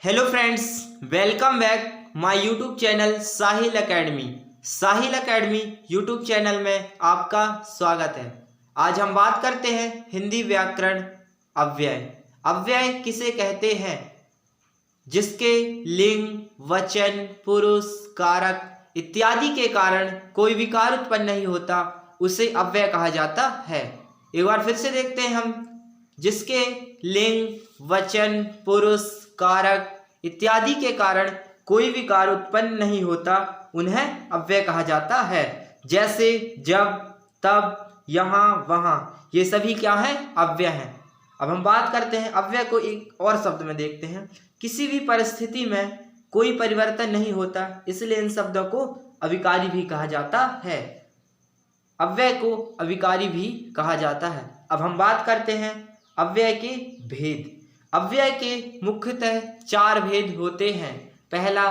Hello friends, welcome back my YouTube channel Sahil academy. Sahil academy YouTube channel में आपका स्वागत है। आज हम बात करते हैं हिंदी व्याकरण अव्यय। अव्यय किसे कहते हैं? जिसके लिंग, वचन, पुरुष, कारक इत्यादि के कारण कोई विकार उत्पन्न नहीं होता, उसे अव्यय कहा जाता है। एक बार फिर से देखते हैं हम। जिसके लिंग, वचन, पुरुष, कारक इत्यादि के कारण कोई विकार उत्पन्न नहीं होता, उन्हें अव्यय कहा जाता है। जैसे जब, तब, यहाँ, वहाँ, ये सभी क्या है? अव्यय हैं। अब हम बात करते हैं अव्यय को एक और शब्द में देखते हैं। किसी भी परिस्थिति में कोई परिवर्तन नहीं होता, इसलिए इन शब्दों को अविकारी भी कहा जाता है। अव्यय को अविकारी भी कहा जाता है। अब हम बात करते हैं अव्यय के भेद। अव्यय के मुख्यतः 4 भेद होते हैं। पहला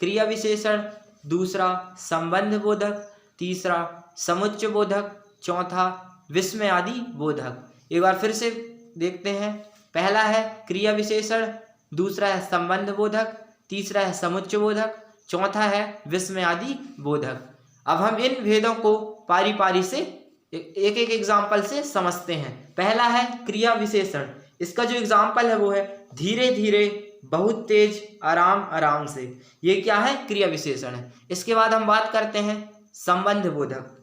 क्रिया विशेषण, दूसरा संबंध बोधक, तीसरा समुच्चय बोधक, चौथा विस्मय आदि बोधक। एक बार फिर से देखते हैं। पहला है क्रिया विशेषण, दूसरा है संबंध बोधक, तीसरा है समुच्चय बोधक, चौथा है विस्मय आदि बोधक। अब हम इन भेदों को पारी पारी से एक एक एग्जाम्पल से समझते हैं। पहला है क्रिया विशेषण। इसका जो एग्जाम्पल है वो है धीरे धीरे, बहुत तेज, आराम आराम से। ये क्या है? क्रिया विशेषण है। इसके बाद हम बात करते हैं संबंध बोधक।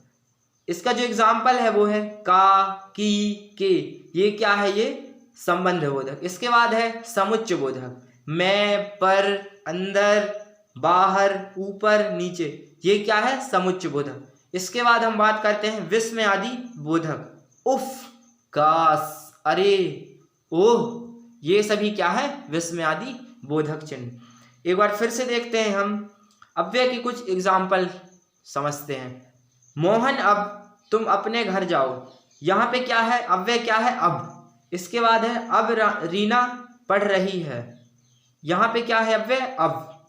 इसका जो एग्जाम्पल है वो है का, की, के। ये क्या है? ये संबंध बोधक। इसके बाद है समुच्चय बोधक। मैं, पर, अंदर, बाहर, ऊपर, नीचे। ये क्या है? समुच्चय बोधक। इसके बाद हम बात करते हैं विस्मय आदि बोधक। उफ, काश, अरे, ओह, ये सभी क्या है? विस्मय आदि बोधक चिन्ह। एक बार फिर से देखते हैं हम अव्यय के कुछ एग्जाम्पल समझते हैं। मोहन, अब तुम अपने घर जाओ। यहाँ पे क्या है? अव्यय क्या है? अब। इसके बाद है अब रीना पढ़ रही है। यहाँ पे क्या है? अव्यय अब।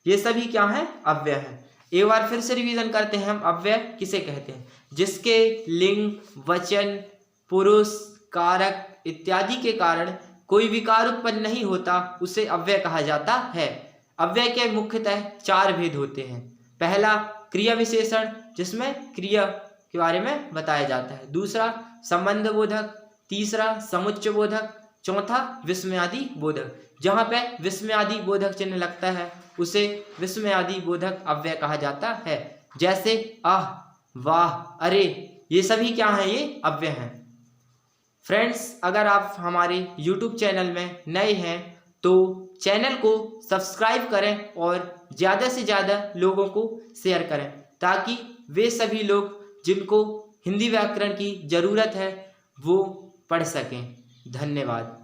ये सभी क्या है? अव्यय है। एक बार फिर से रिवीजन करते हैं हम अव्यय किसे कहते हैं। जिसके लिंग, वचन, पुरुष, कारक इत्यादि के कारण कोई विकार उत्पन्न नहीं होता, उसे अव्यय कहा जाता है। अव्यय के मुख्यतः 4 भेद होते हैं। पहला क्रिया विशेषण, जिसमें क्रिया के बारे में बताया जाता है। दूसरा संबंध बोधक, तीसरा समुच्चय बोधक, चौथा विस्मय आदि बोधक। जहाँ पे विस्मय आदि बोधक चिन्ह लगता है उसे विस्मय आदि बोधक अव्यय कहा जाता है। जैसे आह, वाह, अरे, ये सभी क्या हैं? ये अव्यय हैं। फ्रेंड्स, अगर आप हमारे YouTube चैनल में नए हैं तो चैनल को सब्सक्राइब करें और ज़्यादा से ज़्यादा लोगों को शेयर करें, ताकि वे सभी लोग जिनको हिंदी व्याकरण की ज़रूरत है वो पढ़ सकें। धन्यवाद।